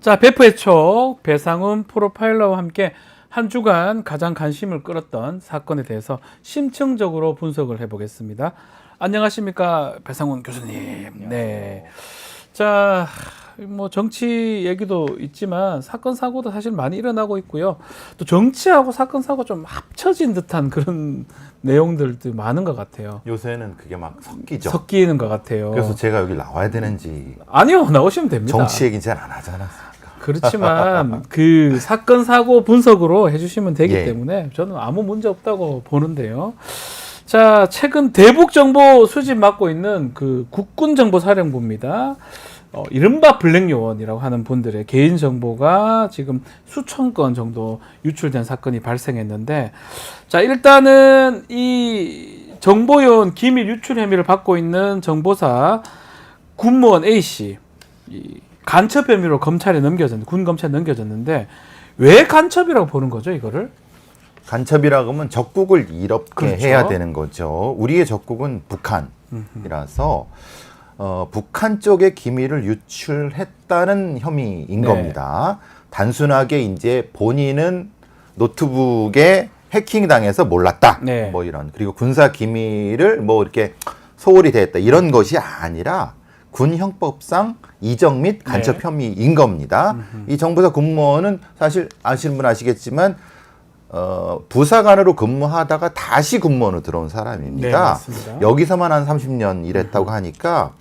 자, 베프의 촉 배상훈 프로파일러와 함께 한 주간 가장 관심을 끌었던 사건에 대해서 심층적으로 분석을 해보겠습니다. 안녕하십니까, 배상훈 교수님. 네. 자, 뭐 정치 얘기도 있지만 사건 사고도 사실 많이 일어나고 있고요. 또 정치하고 사건 사고 좀 합쳐진 듯한 그런 내용들도 많은 것 같아요. 요새는 그게 막 섞이죠. 섞이는 것 같아요. 그래서 제가 여기 나와야 되는지. 아니요, 나오시면 됩니다. 정치 얘기 잘 안 하잖아. 그렇지만 그 사건 사고 분석으로 해주시면 되기 예. 때문에 저는 아무 문제 없다고 보는데요. 자, 최근 대북 정보 수집 맡고 있는 그 국군정보사령부입니다. 이른바 블랙 요원이라고 하는 분들의 개인 정보가 지금 수천 건 정도 유출된 사건이 발생했는데, 자, 일단은 이 정보요원 기밀 유출 혐의를 받고 있는 정보사 군무원 A 씨, 이 간첩 혐의로 검찰에 넘겨졌는데, 군 검찰에 넘겨졌는데, 왜 간첩이라고 보는 거죠, 이거를? 간첩이라고 하면 적국을 이롭게 그렇죠. 해야 되는 거죠. 우리의 적국은 북한이라서 북한 쪽의 기밀을 유출했다는 혐의인 네. 겁니다. 단순하게 이제 본인은 노트북에 해킹당해서 몰랐다. 네. 뭐 이런. 그리고 군사 기밀을 뭐 이렇게 소홀히 대했다. 이런 것이 아니라 군 형법상 이적 및 간첩 네. 혐의인 겁니다. 이 정보사 군무원은 사실 아시는 분 아시겠지만 부사관으로 근무하다가 다시 군무원으로 들어온 사람입니다. 네, 맞습니다. 여기서만 한 30년 일했다고 하니까,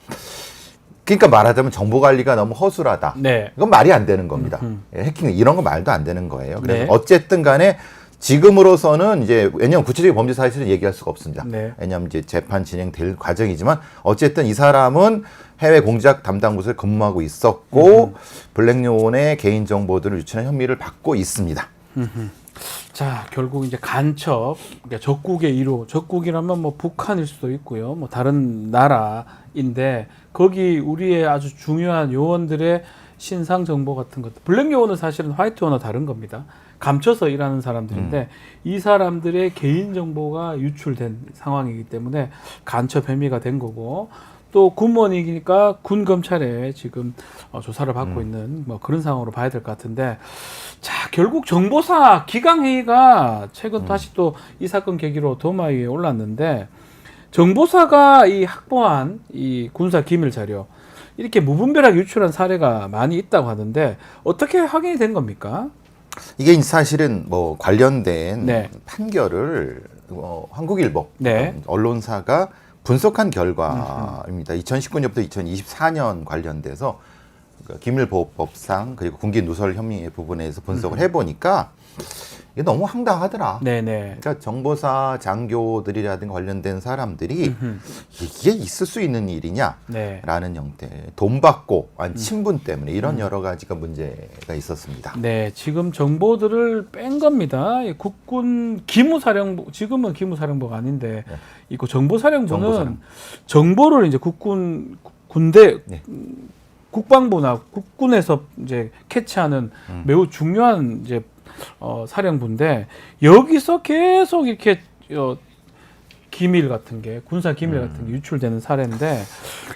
그러니까 말하자면 정보 관리가 너무 허술하다. 네. 이건 말이 안 되는 겁니다. 예, 해킹 이런 거 말도 안 되는 거예요. 그래서 네. 어쨌든 간에 지금으로서는 이제, 왜냐하면 구체적인 범죄 사실을 얘기할 수가 없습니다. 네. 왜냐하면 이제 재판 진행될 과정이지만 어쨌든 이 사람은 해외 공작 담당 부서에 근무하고 있었고 블랙요원의 개인 정보들을 유출한 혐의를 받고 있습니다. 자, 결국 이제 간첩, 그러니까 적국의 1호, 적국이라면 뭐 북한일 수도 있고요, 뭐 다른 나라인데 거기 우리의 아주 중요한 요원들의 신상 정보 같은 것, 블랙 요원은 사실은 화이트 요원과 다른 겁니다. 감춰서 일하는 사람들인데 이 사람들의 개인 정보가 유출된 상황이기 때문에 간첩 혐의가 된 거고, 또 군무원이니까 군 검찰에 지금 조사를 받고 있는 뭐 그런 상황으로 봐야 될 것 같은데, 자, 결국 정보사 기강회의가 최근 다시 또 이 사건 계기로 도마 위에 올랐는데, 정보사가 이 확보한 이 군사 기밀 자료 이렇게 무분별하게 유출한 사례가 많이 있다고 하는데 어떻게 확인이 된 겁니까? 이게 사실은 뭐 관련된 네. 판결을 한국일보 네. 언론사가 분석한 결과입니다. 2019년부터 2024년 관련돼서 기밀보호법상 그리고 군기 누설 혐의 부분에서 분석을 해보니까 이게 너무 황당하더라. 네네. 그러니까 정보사 장교들이라든가 관련된 사람들이 이게 있을 수 있는 일이냐라는 네. 형태, 돈 받고 한 친분 때문에 이런 여러 가지가 문제가 있었습니다. 네, 지금 정보들을 뺀 겁니다. 이 국군 기무사령부, 지금은 기무사령부가 아닌데, 네. 이거 정보사령부는 정보사령부. 정보를 이제 군대, 네. 국방부나 국군에서 이제 캐치하는 매우 중요한 이제 사령부인데, 여기서 계속 이렇게 기밀 같은 게, 군사 기밀 같은 게 유출되는 사례인데,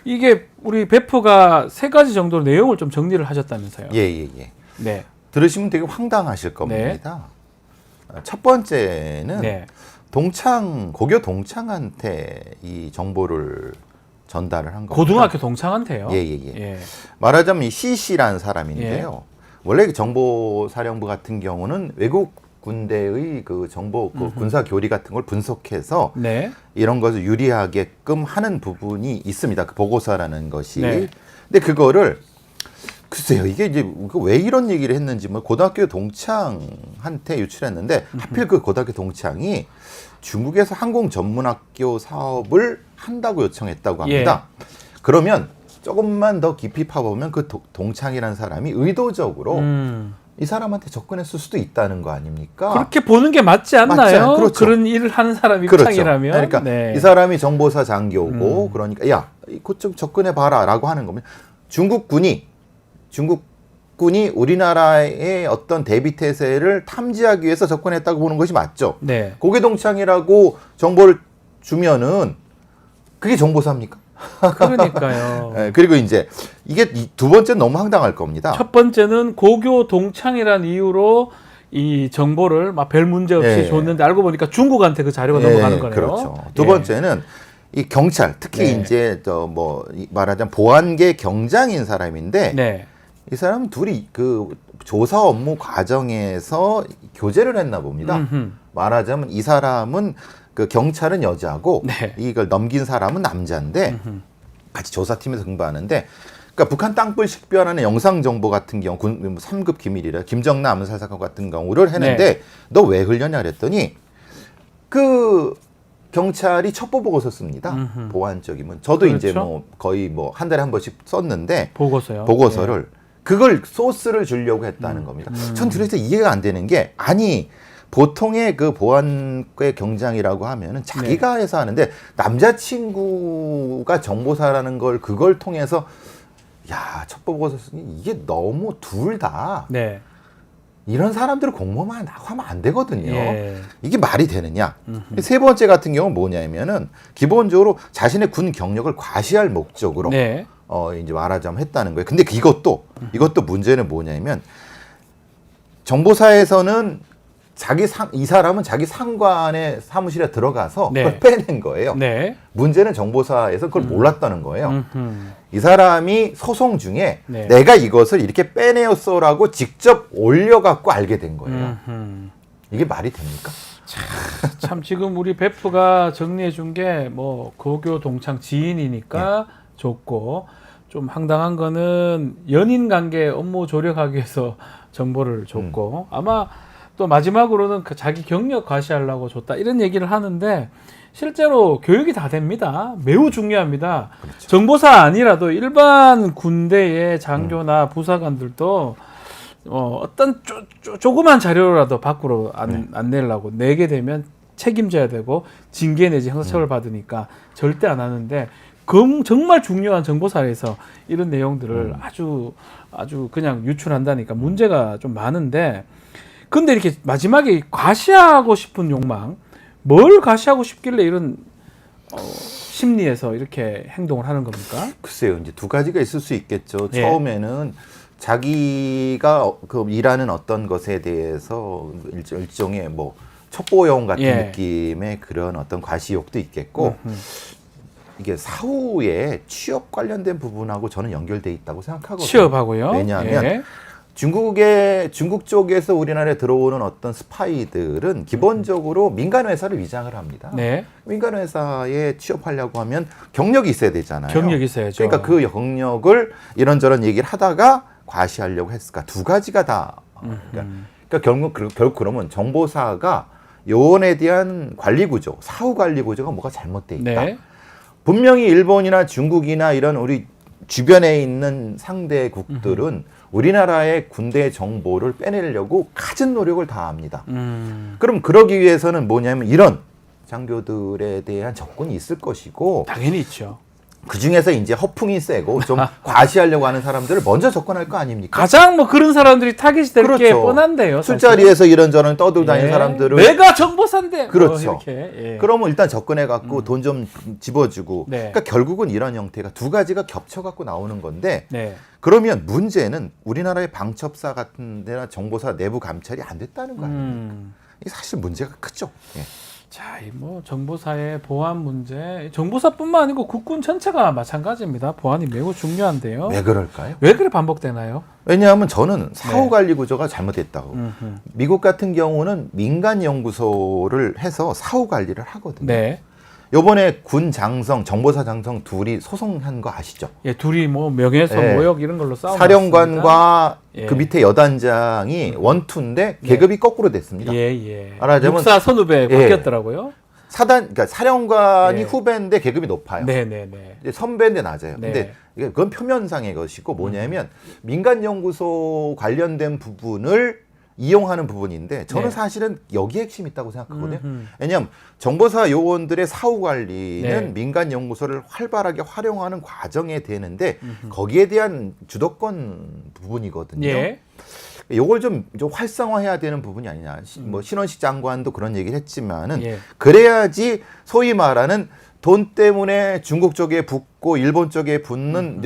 이게 우리 베프가 세 가지 정도로 내용을 좀 정리를 하셨다면서요? 예. 네. 들으시면 되게 황당하실 겁니다. 첫 번째는 네. 고교 동창한테 이 정보를 전달을 한 겁니다. 고등학교 동창한테요? 예. 예. 말하자면 이 C씨라는 사람인데요. 원래 정보사령부 같은 경우는 외국 군대의 그 정보, 그 군사 교리 같은 걸 분석해서 네. 이런 것을 유리하게끔 하는 부분이 있습니다. 그 보고서라는 것이. 네. 근데 그거를 글쎄요, 이게 이제 왜 이런 얘기를 했는지, 뭐 고등학교 동창한테 유출했는데 하필 그 고등학교 동창이 중국에서 항공 전문학교 사업을 한다고 요청했다고 합니다. 그러면 조금만 더 깊이 파보면 그 동창이라는 사람이 의도적으로 이 사람한테 접근했을 수도 있다는 거 아닙니까? 그렇게 보는 게 맞지 않나요? 그렇죠. 그런 일을 하는 사람 그렇죠. 입장이라면. 그러니까 네. 이 사람이 정보사 장교고 그러니까 야, 그쪽 접근해봐라라고 하는 거면 중국군이 우리나라의 어떤 대비태세를 탐지하기 위해서 접근했다고 보는 것이 맞죠. 네. 고개동창이라고 정보를 주면은 그게 정보사입니까? 그러니까요. 예, 그리고 이제 이게 두 번째 너무 황당할 겁니다. 첫 번째는 고교 동창이라는 이유로 이 정보를 막 별 문제 없이 예. 줬는데 알고 보니까 중국한테 그 자료가 넘어가는 거네요. 그렇죠. 두 예. 번째는 이 경찰, 특히 네. 이제 말하자면 보안계 경장인 사람인데 네. 이 사람은 둘이 그 조사 업무 과정에서 교제를 했나 봅니다. 음흠. 말하자면 이 사람은 그 경찰은 여자고 네. 이걸 넘긴 사람은 남자인데 같이 조사팀에서 근무하는데 그러니까 북한 땅굴 식별하는 영상 정보 같은 경우 3급 기밀이라 김정남 암살 사건 같은 경우를 했는데 네. 너 왜 흘렸냐 그랬더니 그 경찰이 첩보 보고서 씁니다. 보안적이면 저도 그렇죠. 이제 뭐 거의 뭐 한 달에 한 번씩 썼는데 보고서요. 보고서를 그걸 소스를 주려고 했다는 겁니다. 전 들어서 이해가 안 되는 게 아니 보통의 그 보안의 경장이라고 하면은 자기가 해서 하는데 남자친구가 정보사라는 걸 그걸 통해서 야 첩보 보고서 쓰니 이게 너무 둘 다 네. 이런 사람들을 공모만 하면 안 되거든요. 예. 이게 말이 되느냐? 세 번째 같은 경우는 뭐냐면은 기본적으로 자신의 군 경력을 과시할 목적으로 네. 이제 말하자면 했다는 거예요. 근데 이것도 문제는 뭐냐면 정보사에서는 이 사람은 자기 상관의 사무실에 들어가서 네. 그걸 빼낸 거예요. 네. 문제는 정보사에서 그걸 몰랐다는 거예요. 음흠. 이 사람이 소송 중에 네. 내가 이것을 이렇게 빼내었어라고 직접 올려갖고 알게 된 거예요. 음흠. 이게 말이 됩니까? 참 지금 우리 베프가 정리해 준 게 뭐 고교 동창 지인이니까 좋고 좀 황당한 거는 연인 관계 업무 조력하기 위해서 정보를 줬고 아마 또 마지막으로는 그 자기 경력 과시하려고 줬다 이런 얘기를 하는데 실제로 교육이 다 됩니다. 매우 중요합니다. 그렇죠. 정보사 아니라도 일반 군대의 장교나 부사관들도 어떤 조그만 자료라도 밖으로 안 내려고 내게 되면 책임져야 되고 징계 내지 형사처벌 받으니까 절대 안 하는데 정말 중요한 정보사에서 이런 내용들을 아주 그냥 유출한다니까 문제가 좀 많은데 근데 이렇게 마지막에 과시하고 싶은 욕망 뭘 과시하고 싶길래 이런 심리에서 이렇게 행동을 하는 겁니까? 글쎄요, 이제 두 가지가 있을 수 있겠죠. 예. 처음에는 자기가 그 일하는 어떤 것에 대해서 일종의 뭐 첩보용 같은 예. 느낌의 그런 어떤 과시욕도 있겠고 이게 사후에 취업 관련된 부분하고 저는 연결돼 있다고 생각하거든요. 취업하고요. 왜냐하면 예. 중국 쪽에서 우리나라에 들어오는 어떤 스파이들은 기본적으로 민간 회사를 위장을 합니다. 네. 민간 회사에 취업하려고 하면 경력이 있어야 되잖아요. 경력이 있어야죠. 그러니까 그 경력을 이런저런 얘기를 하다가 과시하려고 했을까? 두 가지가 다. 그러니까 결국 그러면 정보사가 요원에 대한 관리 구조, 사후 관리 구조가 뭐가 잘못돼 있다. 네. 분명히 일본이나 중국이나 이런 우리 주변에 있는 상대국들은 우리나라의 군대 정보를 빼내려고 갖은 노력을 다합니다. 그럼 그러기 위해서는 뭐냐면 이런 장교들에 대한 접근이 있을 것이고 당연히 있죠. 그 중에서 이제 허풍이 세고 좀 과시하려고 하는 사람들을 먼저 접근할 거 아닙니까? 가장 뭐 그런 사람들이 타깃이 될 게 그렇죠. 뻔한데요. 사실. 술자리에서 이런저런 떠들고 다니는 예. 사람들을 내가 정보사인데. 그렇죠. 이렇게. 예. 그러면 일단 접근해 갖고 돈 좀 집어주고 네. 그러니까 결국은 이런 형태가 두 가지가 겹쳐 갖고 나오는 건데 네. 그러면 문제는 우리나라의 방첩사 같은 데나 정보사 내부 감찰이 안 됐다는 거 아닙니까? 이게 사실 문제가 크죠. 예. 자, 이 뭐 정보사의 보안 문제, 정보사뿐만 아니고 국군 전체가 마찬가지입니다. 보안이 매우 중요한데요. 왜 그럴까요? 왜 그래 반복되나요? 왜냐하면 저는 사후 네. 관리 구조가 잘못됐다고. 미국 같은 경우는 민간 연구소를 해서 사후 관리를 하거든요. 네. 요번에 군 장성, 정보사 장성 둘이 소송한 거 아시죠? 예, 둘이 뭐 명예훼손, 예. 모욕 이런 걸로 싸우고 사령관과 예. 그 밑에 여단장이 원투인데 계급이 거꾸로 됐습니다. 예, 예. 말하자면 육사 선후배 예. 바뀌었더라고요. 그러니까 사령관이 예. 후배인데 계급이 높아요. 네, 네, 네. 이제 선배인데 낮아요. 네. 근데 그건 표면상의 것이고 뭐냐면 민간 연구소 관련된 부분을 이용하는 부분인데 저는 네. 사실은 여기에 핵심이 있다고 생각하거든요. 왜냐하면 정보사 요원들의 사후 관리는 네. 민간 연구소를 활발하게 활용하는 과정에 되는데 거기에 대한 주도권 부분이거든요. 예. 요걸 좀 활성화해야 되는 부분이 아니냐. 뭐 신원식 장관도 그런 얘기를 했지만은 예. 그래야지 소위 말하는 돈 때문에 중국 쪽에 붙고 일본 쪽에 붙는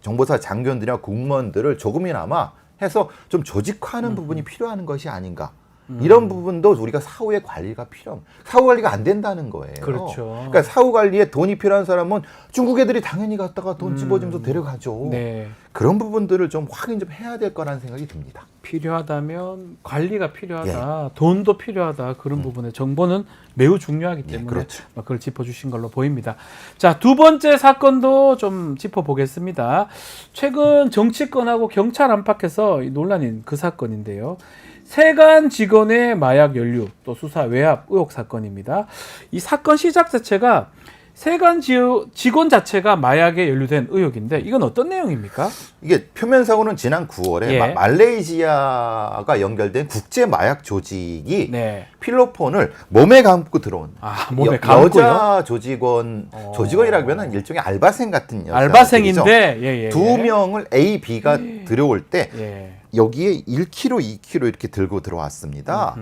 정보사 장교들이나 공무원들을 조금이나마 해서 좀 조직화하는 부분이 필요한 것이 아닌가. 이런 부분도 우리가 사후의 관리가 필요합니다. 사후 관리가 안 된다는 거예요. 그렇죠. 그러니까 사후 관리에 돈이 필요한 사람은 중국 애들이 당연히 갔다가 돈 집어주면서 데려가죠. 네. 그런 부분들을 좀 확인 좀 해야 될 거라는 생각이 듭니다. 필요하다면 관리가 필요하다, 돈도 필요하다 그런 부분에 정보는 매우 중요하기 때문에 그렇죠. 그걸 짚어주신 걸로 보입니다. 자, 두 번째 사건도 좀 짚어보겠습니다. 최근 정치권하고 경찰 안팎에서 논란인 그 사건인데요. 세관 직원의 마약 연루 또 수사 외압 의혹 사건입니다. 이 사건 시작 자체가 세관 직원 자체가 마약에 연루된 의혹인데 이건 어떤 내용입니까? 이게 표면상으로는 지난 9월에 예. 말레이시아가 연결된 국제 마약 조직이 네. 필로폰을 몸에 감고 들어온 몸에 감고요? 여자 조직원이라면 일종의 알바생 같은 여자 알바생인데 예. 두 명을 A, B가 들어올 때 예. 여기에 1kg, 2kg 이렇게 들고 들어왔습니다.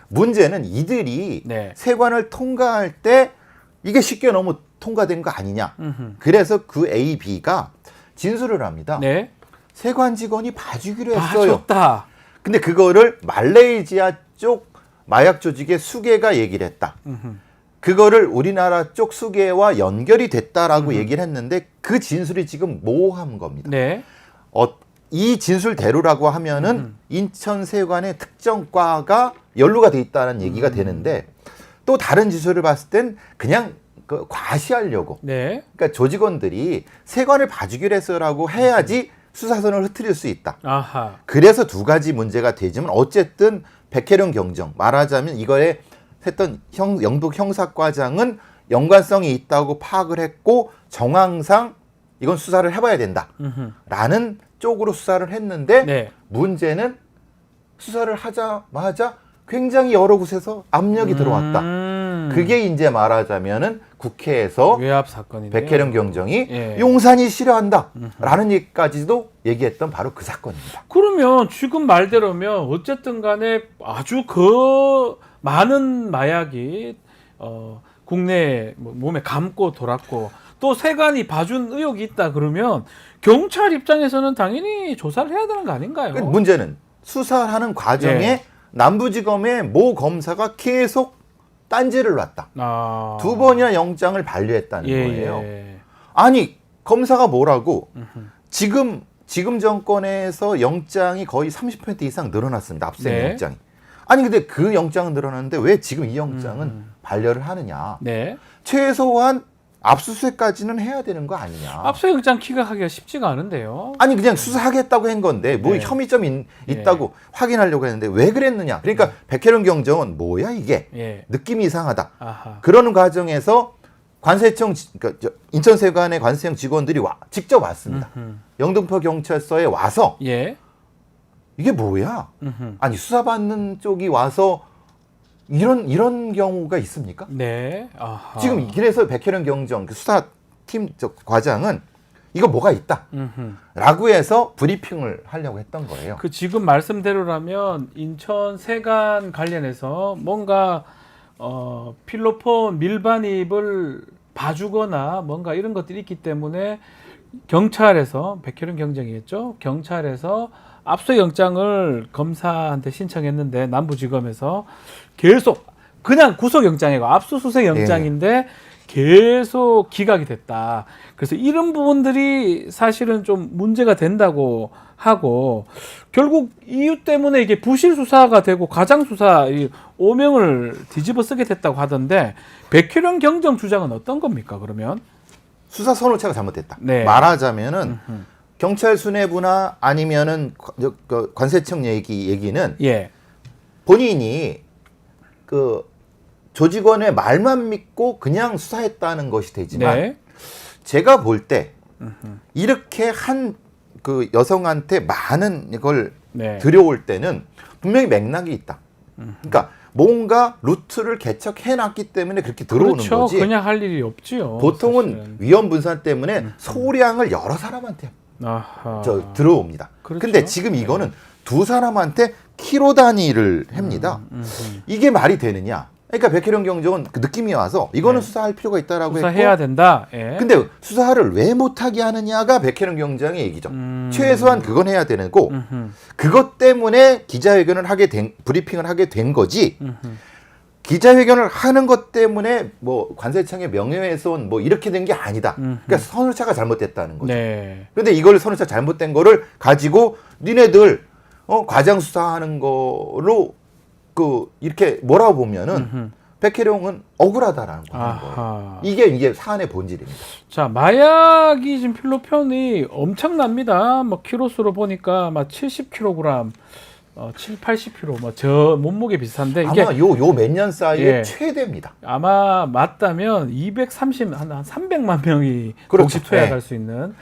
문제는 이들이 네. 세관을 통과할 때 이게 쉽게 너무 통과된 거 아니냐. 그래서 그 A, B가 진술을 합니다. 네. 세관 직원이 봐주기로 했어요. 좋다. 근데 그거를 말레이시아 쪽 마약 조직의 수계가 얘기를 했다. 그거를 우리나라 쪽 수계와 연결이 됐다라고 얘기를 했는데 그 진술이 지금 모호한 겁니다. 네. 이 진술대로라고 하면은 인천 세관의 특정 과가 연루가 돼 있다는 얘기가 되는데 또 다른 진술을 봤을 땐 그냥 과시하려고. 네. 그러니까 조직원들이 세관을 봐주기로 했어라고 해야지 수사선을 흐트릴 수 있다. 아하. 그래서 두 가지 문제가 되지만 어쨌든 백혜령 경정 말하자면 이거에 했던 영북 형사과장은 연관성이 있다고 파악을 했고 정황상 이건 수사를 해봐야 된다라는 쪽으로 수사를 했는데 네. 문제는 수사를 하자마자 굉장히 여러 곳에서 압력이 들어왔다. 그게 이제 말하자면은 국회에서 외압 사건이네요. 백혜령 경정이 예. 용산이 싫어한다라는 얘기까지도 얘기했던 바로 그 사건입니다. 그러면 지금 말대로면 어쨌든 간에 아주 많은 마약이 국내에 몸에 감고 돌았고 또 세관이 봐준 의혹이 있다 그러면 경찰 입장에서는 당연히 조사를 해야 되는 거 아닌가요? 문제는 수사하는 과정에 예. 남부지검의 모 검사가 계속 딴지를 놨다. 두 번이나 영장을 반려했다는 거예요. 예. 아니 검사가 뭐라고 지금 정권에서 영장이 거의 30% 이상 늘어났습니다. 압수수색 네. 영장이. 아니 근데 그 영장은 늘어났는데 왜 지금 이 영장은 반려를 하느냐. 네. 최소한 압수수색까지는 해야 되는 거 아니냐. 압수영장 기각하기가 쉽지가 않은데요. 아니 그냥 수사하겠다고 한 건데 뭐 네. 혐의점이 있다고 확인하려고 했는데 왜 그랬느냐. 그러니까 백혜령 경정은 뭐야 이게. 예. 느낌이 이상하다. 아하. 그러는 과정에서 관세청 그러니까 인천세관의 관세청 직원들이 직접 왔습니다. 영등포 경찰서에 와서 예. 이게 뭐야? 아니 수사받는 쪽이 와서 이런 경우가 있습니까? 네. 아하. 지금 그래서 백혜령 경정 그 수사팀 과장은 이거 뭐가 있다. 라고 해서 브리핑을 하려고 했던 거예요. 그 지금 말씀대로라면 인천 세관 관련해서 뭔가 필로폰 밀반입을 봐주거나 뭔가 이런 것들이 있기 때문에 경찰에서 백혜령 경정이었죠. 경찰에서 압수영장을 검사한테 신청했는데 남부지검에서 계속 그냥 구속영장이고 압수수색 영장인데 계속 기각이 됐다. 그래서 이런 부분들이 사실은 좀 문제가 된다고 하고 결국 이유 때문에 이게 부실 수사가 되고 가장 수사 오명을 뒤집어 쓰게 됐다고 하던데 백혜령 경정 주장은 어떤 겁니까? 그러면 수사 선호차가 잘못됐다. 네. 말하자면은 경찰 수뇌부나 아니면은 관세청 얘기는 예. 본인이 그 조직원의 말만 믿고 그냥 수사했다는 것이 되지만 네. 제가 볼 때 이렇게 한 그 여성한테 많은 이걸 네. 들여올 때는 분명히 맥락이 있다. 그러니까 뭔가 루트를 개척해놨기 때문에 그렇게 들어오는 그렇죠. 거지. 그냥 할 일이 없지요. 보통은 사실은. 위험 분산 때문에 소량을 여러 사람한테 아하. 들어옵니다. 그렇죠. 근데 지금 이거는 두 사람한테 키로 단위를 합니다. 이게 말이 되느냐? 그러니까 백혜령 경정은 그 느낌이 와서 이거는 네. 수사할 필요가 있다라고 수사해야 했고, 된다. 예. 근데 수사를 왜 못하게 하느냐가 백혜령 경장의 얘기죠. 최소한 그건 해야 되는 거. 그것 때문에 기자회견을 하게 된, 브리핑을 하게 된 거지. 기자회견을 하는 것 때문에 뭐 관세청의 명예훼손 뭐 이렇게 된 게 아니다. 그러니까 선호차가 잘못됐다는 거죠. 네. 그런데 이걸 선호차 잘못된 거를 가지고 니네들 과장 수사하는 거로 그 이렇게 몰아보면은 백혜령은 억울하다라는 거예요. 아하. 이게 사안의 본질입니다. 자, 마약이 지금 필로폰이 엄청납니다. 뭐 키로수로 보니까 막 70kg, 7, 80kg, 뭐 저 몸무게 비슷한데 이게 아마 요 몇 년 사이에 예. 최대입니다. 아마 맞다면 230, 한 300만 명이 그렇죠. 동시 투약할 네. 수 있는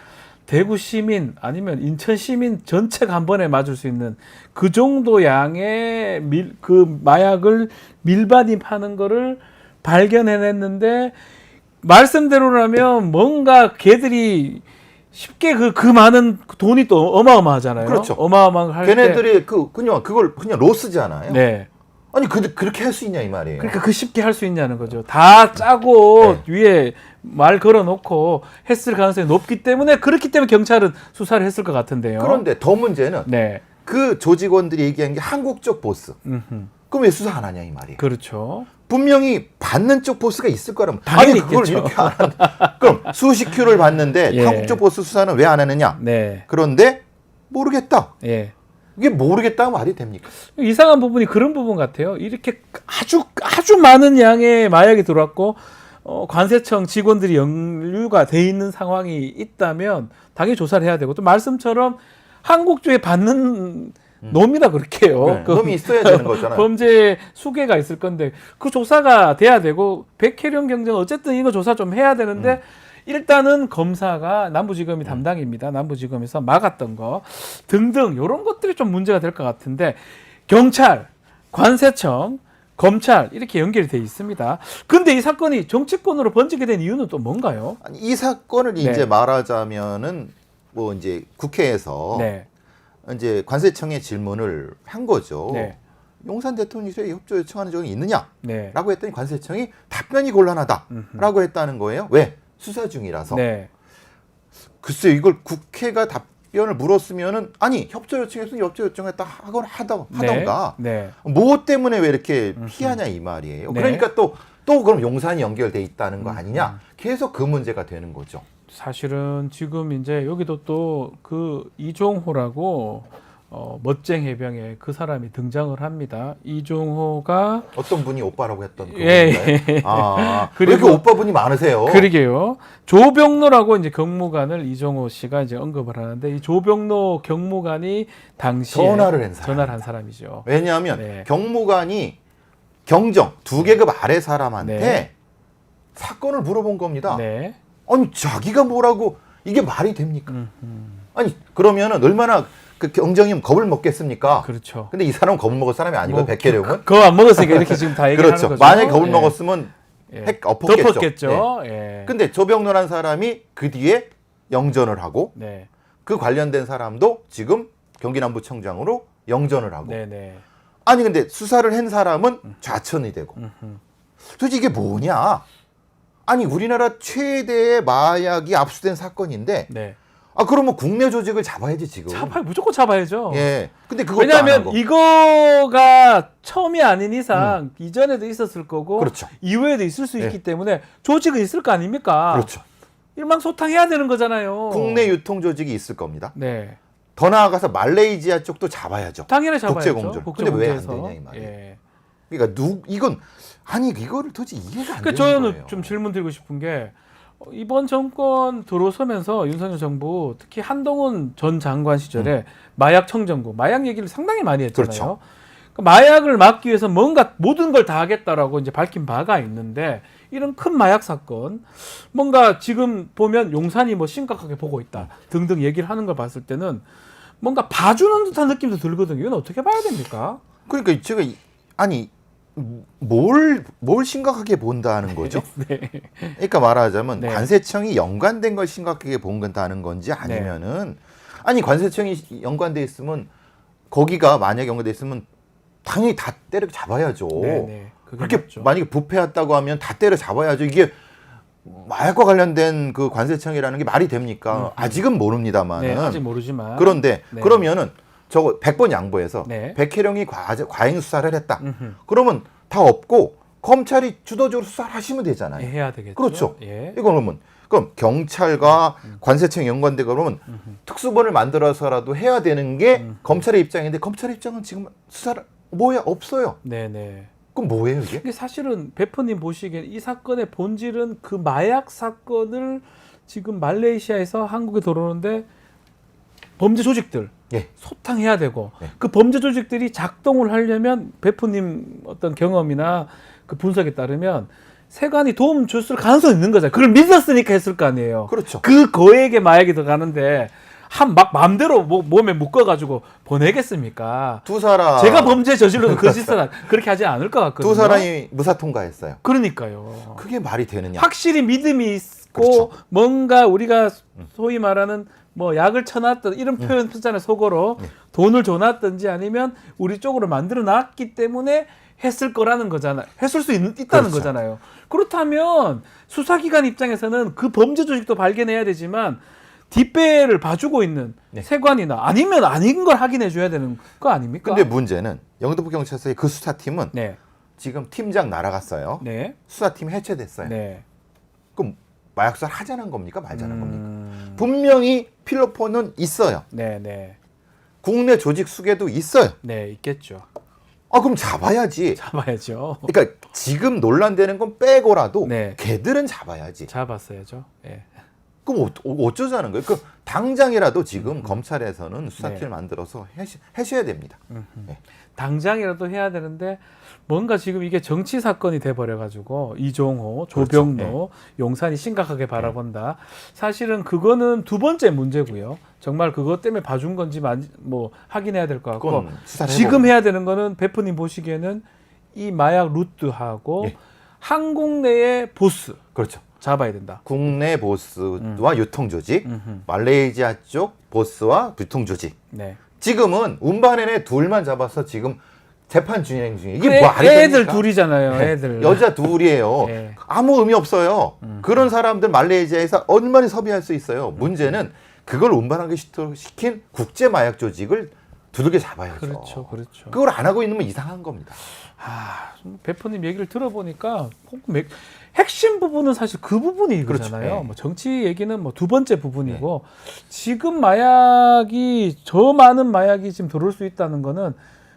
대구 시민 아니면 인천 시민 전체가 한 번에 맞을 수 있는 그 정도 양의 그 마약을 밀반입 하는 거를 발견해냈는데 말씀대로라면 뭔가 걔들이 쉽게 그 많은 돈이 또 어마어마하잖아요. 그렇죠. 어마어마한 할 걔네들이 그걸 그냥 로스잖아요. 때. 네. 아니 그렇게 할 수 있냐 이 말이에요. 그러니까 그 쉽게 할 수 있냐는 거죠. 다 짜고 네. 위에 말 걸어놓고 했을 가능성이 높기 때문에 그렇기 때문에 경찰은 수사를 했을 것 같은데요. 그런데 더 문제는 네. 그 조직원들이 얘기한 게 한국 쪽 보스. 음흠. 그럼 왜 수사 안 하냐 이 말이에요. 그렇죠. 분명히 받는 쪽 보스가 있을 거라면 당연히 아니 그걸 있겠죠. 이렇게 안 한다. 그럼 수십 큐를 받는데 예. 한국 쪽 보스 수사는 왜 안 하느냐? 네. 그런데 모르겠다. 예. 이게 모르겠다 말이 됩니까? 이상한 부분이 그런 부분 같아요. 이렇게 아주 많은 양의 마약이 들어왔고 관세청 직원들이 연루가 돼 있는 상황이 있다면 당연히 조사를 해야 되고 또 말씀처럼 한국 쪽에 받는 놈이라 그렇게요. 네, 놈이 있어야 되는 거잖아요. 범죄 수괴가 있을 건데 그 조사가 돼야 되고 백혜령 경정 어쨌든 이거 조사 좀 해야 되는데 일단은 검사가 남부지검이 담당입니다. 남부지검에서 막았던 거 등등 이런 것들이 좀 문제가 될 것 같은데 경찰, 관세청, 검찰 이렇게 연결이 돼 있습니다. 근데 이 사건이 정치권으로 번지게 된 이유는 또 뭔가요? 아니, 이 사건을 네. 이제 말하자면은 뭐 이제 국회에서 네. 이제 관세청에 질문을 한 거죠. 네. 용산 대통령실에 협조 요청하는 적이 있느냐라고 네. 했더니 관세청이 답변이 곤란하다라고 했다는 거예요. 왜? 수사 중이라서. 네. 글쎄 이걸 국회가 답변을 물었으면은 아니 협조 요청했으면 협조 요청했다 하던가 네. 뭐 때문에 왜 이렇게 피하냐 이 말이에요. 네. 그러니까 또 그럼 용산이 연결돼 있다는 거 아니냐? 계속 그 문제가 되는 거죠. 사실은 지금 이제 여기도 또 그 이종호라고 멋쟁 해병에 그 사람이 등장을 합니다. 이종호가 어떤 분이 오빠라고 했던 예, 그분인가요? 아, 그리고- 왜 이렇게 오빠분이 많으세요? 그러게요. 조병로라고 이제 경무관을 이종호 씨가 이제 언급을 하는데 이 조병로 경무관이 당시에 전화를 한 사람. 전화를 한 사람이죠. 왜냐하면 네. 경무관이 경정 두 계급 아래 사람한테 네. 사건을 물어본 겁니다. 네. 아니 자기가 뭐라고 이게 말이 됩니까? 음. 아니 그러면은 얼마나 그 경정이면 겁을 먹겠습니까? 그렇죠. 근데 이 사람은 겁을 먹을 사람이 아니고 백혜령은 그거 안 먹었으니까 이렇게 지금 다 얘기하는 그렇죠. 거죠. 만약에 겁을 예. 먹었으면 예. 핵 엎었겠죠. 덮었겠죠. 네. 예. 근데 조병로라는 사람이 그 뒤에 영전을 하고 네. 그 관련된 사람도 지금 경기남부청장으로 영전을 하고 네네. 아니 근데 수사를 한 사람은 좌천이 되고 도대체 이게 뭐냐? 아니 우리나라 최대의 마약이 압수된 사건인데 네. 아 그러면 국내 조직을 잡아야지 지금. 무조건 잡아야죠. 예. 근데 그것도 안 왜냐하면 하고. 이거가 처음이 아닌 이상 이전에도 있었을 거고 그렇죠. 이후에도 있을 수 네. 있기 때문에 조직은 있을 거 아닙니까? 그렇죠. 일망소탕해야 되는 거잖아요. 국내 유통 조직이 있을 겁니다. 네. 더 나아가서 말레이시아 쪽도 잡아야죠. 당연히 잡아야죠. 국제공조를. 근데 왜 안 되냐 이 말이에요. 예. 그러니까 이건 아니 이거를 도대체 이해가 안 그러니까 되는 저는 거예요. 좀 질문 드리고 싶은 게 이번 정권 들어서면서 윤석열 정부 특히 한동훈 전 장관 시절에 마약 청정구 마약 얘기를 상당히 많이 했잖아요. 그렇죠. 그 마약을 막기 위해서 뭔가 모든 걸 다 하겠다라고 이제 밝힌 바가 있는데 이런 큰 마약 사건 뭔가 지금 보면 용산이 뭐 심각하게 보고 있다 등등 얘기를 하는 걸 봤을 때는 뭔가 봐주는 듯한 느낌도 들거든요. 이건 어떻게 봐야 됩니까? 그러니까 제가 아니 뭘 심각하게 본다는 거죠? 네. 그러니까 말하자면 네. 관세청이 연관된 걸 심각하게 본다는 건지 아니면은 아니 관세청이 연관돼 있으면 거기가 만약에 연관돼 있으면 당연히 다 때려 잡아야죠. 네네. 그렇게 맞죠. 만약에 부패했다고 하면 다 때려 잡아야죠. 이게 마약과 관련된 그 관세청이라는 게 말이 됩니까? 아직은 모릅니다만은. 네, 아직 모르지만. 그런데 네. 그러면은 저거 100번 양보해서 네. 백혜령이 과잉 수사를 했다. 그러면 다 없고 검찰이 주도적으로 수사를 하시면 되잖아요. 예, 해야 되겠죠. 그렇죠. 예. 이거 그럼 경찰과 관세청 연관되고 그러면 특수본을 만들어서라도 해야 되는 게 검찰의 입장인데 검찰의 입장은 지금 수사를 뭐야 없어요. 네네. 그럼 뭐예요 이게? 이게 사실은 베프님 보시기엔 이 사건의 본질은 그 마약 사건을 지금 말레이시아에서 한국에 들어오는데 범죄 조직들 예. 소탕해야 되고 네. 그 범죄 조직들이 작동을 하려면 베프님 어떤 경험이나 그 분석에 따르면 세관이 도움 줬을 가능성이 있는 거잖아요. 그걸 믿었으니까 했을 거 아니에요. 그렇죠. 그 거액의 마약이 들어가는데 막 마음대로 몸에 묶어가지고 보내겠습니까? 두 사람 제가 범죄 저질러도 그 짓은 그렇게 하지 않을 것 같거든요. 두 사람이 무사 통과했어요. 그러니까요. 그게 말이 되느냐? 확실히 믿음이 있고 그렇죠. 뭔가 우리가 소위 말하는 뭐 약을 쳐놨던 이런 표현 쓰잖아요. 속어로 돈을 줘놨든지 아니면 우리 쪽으로 만들어 놨기 때문에 했을 거라는 거잖아요. 했을 수 있다는 그렇죠. 거잖아요. 그렇다면 수사기관 입장에서는 그 범죄 조직도 발견해야 되지만 뒷배를 봐주고 있는 네. 세관이나 아니면 아닌 걸 확인해 줘야 되는 거 아닙니까? 근데 문제는 영등포 경찰서의 그 수사팀은 네, 지금 팀장 날아갔어요. 네, 수사팀 해체됐어요. 네. 그럼 마약 수사를 하자는 겁니까 말자는 겁니까? 음, 분명히 필로폰은 있어요. 네, 네, 국내 조직 수계도 있어요. 네, 있겠죠. 그럼 잡아야지. 잡아야죠. 그러니까 지금 논란되는 건 빼고라도 네. 걔들은 잡아야지. 잡았어야죠. 예. 그럼 어쩌자는 거예요? 그 당장이라도 지금 검찰에서는 수사팀을 네. 만들어서 해셔야 됩니다. 네. 당장이라도 해야 되는데 뭔가 지금 이게 정치 사건이 돼 버려 가지고 이종호, 그렇죠. 조병로, 용산이 심각하게 바라본다. 사실은 그거는 두 번째 문제고요. 정말 그것 때문에 봐준 건지 뭐 확인해야 될 것 같고 그건 수사를 지금 해보면. 해야 되는 거는 베프님 보시기에는 이 마약 루트하고 예. 한국 내의 보스 그렇죠. 잡아야 된다. 국내 보스와 유통 조직, 말레이시아 쪽 보스와 유통 조직. 네. 지금은 운반인의 둘만 잡아서 지금 재판 진행 중이에요. 이게 그래, 뭐 말이 애들 됩니까? 둘이잖아요. 네. 애들. 여자 둘이에요. 네. 아무 의미 없어요. 그런 사람들 말레이시아에서 얼마나 섭외할 수 있어요. 문제는 그걸 운반하게 시킨 국제 마약 조직을 두들겨 잡아야죠. 그렇죠, 그렇죠. 그걸 안 하고 있는 건 이상한 겁니다. 베프님 얘기를 들어보니까 핵심 부분은 사실 그 부분이 그렇죠. 이거잖아요. 네. 뭐 정치 얘기는 뭐 두 번째 부분이고 지금 마약이 저 많은 마약이 지금 들어올 수 있다는 거는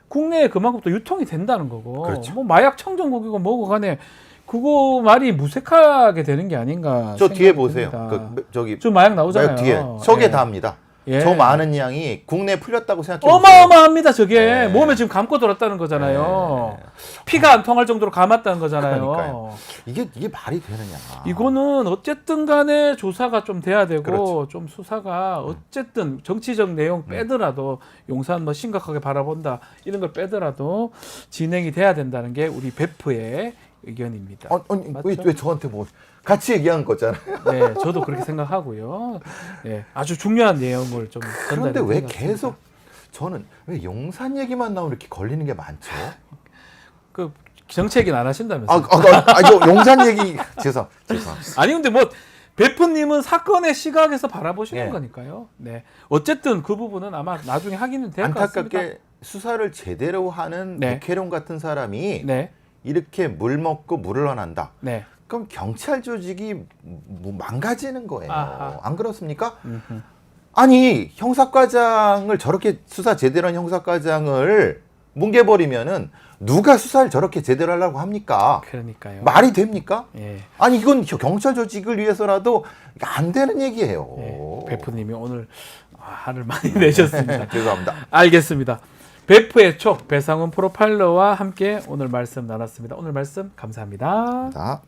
국내에 그만큼 또 유통이 된다는 거고 그렇죠. 뭐 마약 청정국이고 뭐고 간에 그거 말이 무색하게 되는 게 아닌가. 저 뒤에 생각이 보세요. 듭니다. 저기 좀 마약 나오잖아요. 마약 뒤에 저게 예. 다입니다. 예. 저 많은 양이 국내에 풀렸다고 생각해 보세요. 어마어마합니다. 저게 네. 몸에 지금 감고 돌았다는 거잖아요. 피가 안 통할 정도로 감았다는 거잖아요. 그러니까요. 이게 말이 되느냐. 이거는 어쨌든 간에 조사가 좀 돼야 되고 그렇죠. 좀 수사가 어쨌든 정치적 내용 빼더라도 용산 뭐 심각하게 바라본다 이런 걸 빼더라도 진행이 돼야 된다는 게 우리 베프의 의견입니다. 아니, 맞죠? 왜 저한테 뭐 같이 얘기한 거잖아요. 네, 저도 그렇게 생각하고요. 네, 아주 중요한 내용을 좀 그런데 전달해 왜 드린 것 계속 같습니다. 저는 왜 용산 얘기만 나오면 이렇게 걸리는 게 많죠? 그 정치 얘기는 안 하신다면서요? 이거 용산 얘기 죄송합니다. 아니 근데 뭐 베프님은 사건의 시각에서 바라보시는 예. 거니까요. 네, 어쨌든 그 부분은 아마 나중에 확인은 될 것 같습니다. 안타깝게 수사를 제대로 하는 네. 백혜룡 같은 사람이 네, 이렇게 물 먹고 물러난다. 네. 그럼 경찰 조직이 뭐 망가지는 거예요. 아하. 안 그렇습니까? 아니 형사과장을 저렇게 수사 제대로 한 형사과장을 뭉개버리면은 누가 수사를 저렇게 제대로 하려고 합니까? 그러니까요. 말이 됩니까? 예. 아니 이건 경찰 조직을 위해서라도 안 되는 얘기예요. 예. 베프님이 오늘 화를 많이 내셨습니다. 죄송합니다. 알겠습니다. 베프의 촉 배상훈 프로파일러와 함께 오늘 말씀 나눴습니다. 오늘 말씀 감사합니다. 자.